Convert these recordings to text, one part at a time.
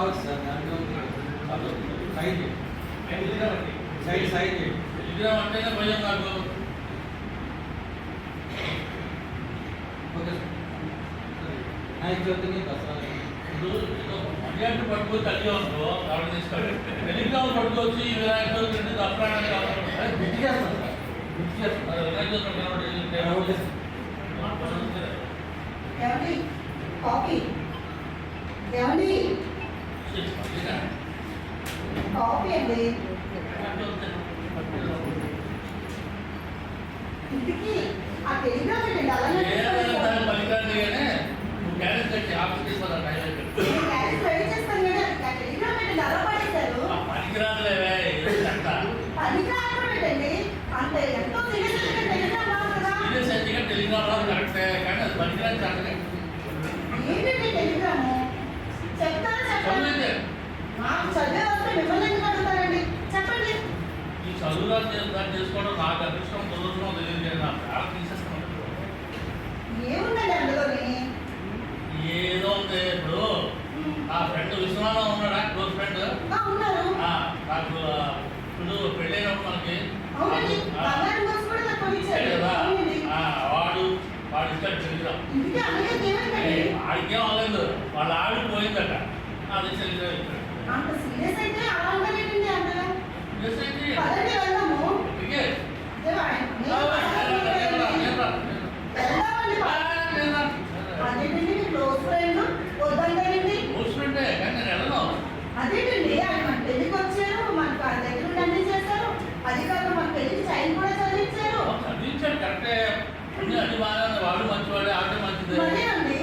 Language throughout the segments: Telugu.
రావచ్చు సార్ దాంట్లో సైడ్ సైడ్ సైడ్ టెలిగ్రామ్ అంటేనే భయం నాకు. ఓకే సార్ జ్యోతిని దసరా మర్యాద పట్టుకొని తల్లి ఉందో కాబట్టి తీసుకోండి. టెలిగ్రామ్ పట్టుకొచ్చి వినాయక చవితి రెండు దసరానికి గుర్తు చేస్తాను సార్ గుర్తు చేస్తాను. Vinayaka Chavithi okay sir. ఏమండి కాఫీ ఏమండి కాఫీ అండి ఇంటికి ఆ టెలిగ్రామ్ పెట్టండి అలాగే పలికండి కానీ నువ్వు క్యారెట్ కట్టి ఆఫీస్ తీసుకోవాలి ట్రై చేస్తాను కానీ ఆ టెలిగ్రామ్ పెట్టండి అలా పడేశారు పనికిరాదులేవే పనికిరాదు పెట్టండి అంటే ఎంతో సీరియస్ టెలిగ్రామ్ రాదు కదా సీరియస్ అయితే టెలిగ్రామ్ రాదు కరెక్టే కానీ అది పనికిరాదు చాలే. ఏంటండి టెలిగ్రాము చెప్తారా చెప్పండి నాకు చదివే వస్తే మిమ్మల్ని ఎందుకు అడుగుతారండి చెప్పండి ఈ చదువురాలు చేసుకోవడం నాకు అదృష్టం కుదరడం తెలియదు. నా ప్రాణం తీసేస్తాను. ఏముందండి అందులోని ఏదో ఉంది. ఇప్పుడు నా ఫ్రెండ్ విశ్వనాథం ఉన్నాడా క్లోజ్ ఫ్రెండ్ ఉన్నారు నాకు ఇప్పుడు పెళ్ళైనప్పుడు మనకి అవునండి బంగారం బస్సు కూడా నాకు కొనిచ్చారు కదా అవునండి వాడు ఇచ్చాడు టెలిగ్రామ్. ఇంటికి అన్నయ్య ఏమండి ఆడికేం అవ్వలేదు వాళ్ళ ఆవిడ పోయిందట అది టెలిగ్రామ్ ఇచ్చాడు. అంత సీరియస్ అయితే అలా ఉండలేదండి అంతగా Just like this. పదండి వెళ్దాము Okay. అదేంటండి మీ క్లోజ్ ఫ్రెండ్ వద్దంటారండి అదేంటండి ఆయన మన పెళ్లికి వచ్చారు మనకు ఆ దగ్గర నుండి అన్ని చేశారు అది కాక మన పెళ్లికి చైన్ కూడా చదివించారు మళ్ళీ అండి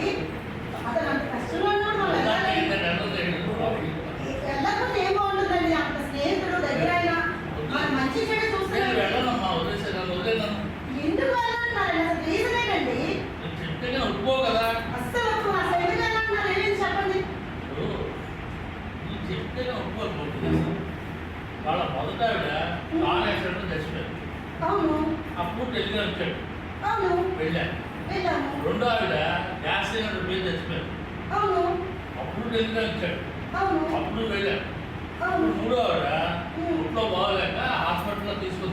అతను అంత కష్టంలో ఉన్నాడు వెళ్ళకపోతే ఏం బాగుంటుందండి అంత స్నేహితుడు దగ్గర అయినా మన మంచి చెడు చూస్తున్నాడు ఎందుకు వెళ్ళాలన్నారండి అసలు రీజన్ ఏంటండి అస్సలు అసలు ఎందుకు వెళ్ళాలన్నారు ఏమేమి చెప్పండి వాళ్ళ మొదట ఆవిడ కార్ యాక్సిడెంట్ చచ్చిపోయారు. అవును అప్పుడు టెలిగ్రామ్ ఇచ్చాడు అవును వెళ్ళాను. వెళ్ళాము రెండో ఆవిడ గ్యాస్ సిలిండర్ పేరు చచ్చిపోయారు. అవును అప్పుడు టెలిగ్రామ్ ఇచ్చాడు అవును అప్పుడు వెళ్ళాను. అవును మూడో ఆవిడ ఇంట్లో బాగోలేక హాస్పిటల్లో తీసుకొచ్చి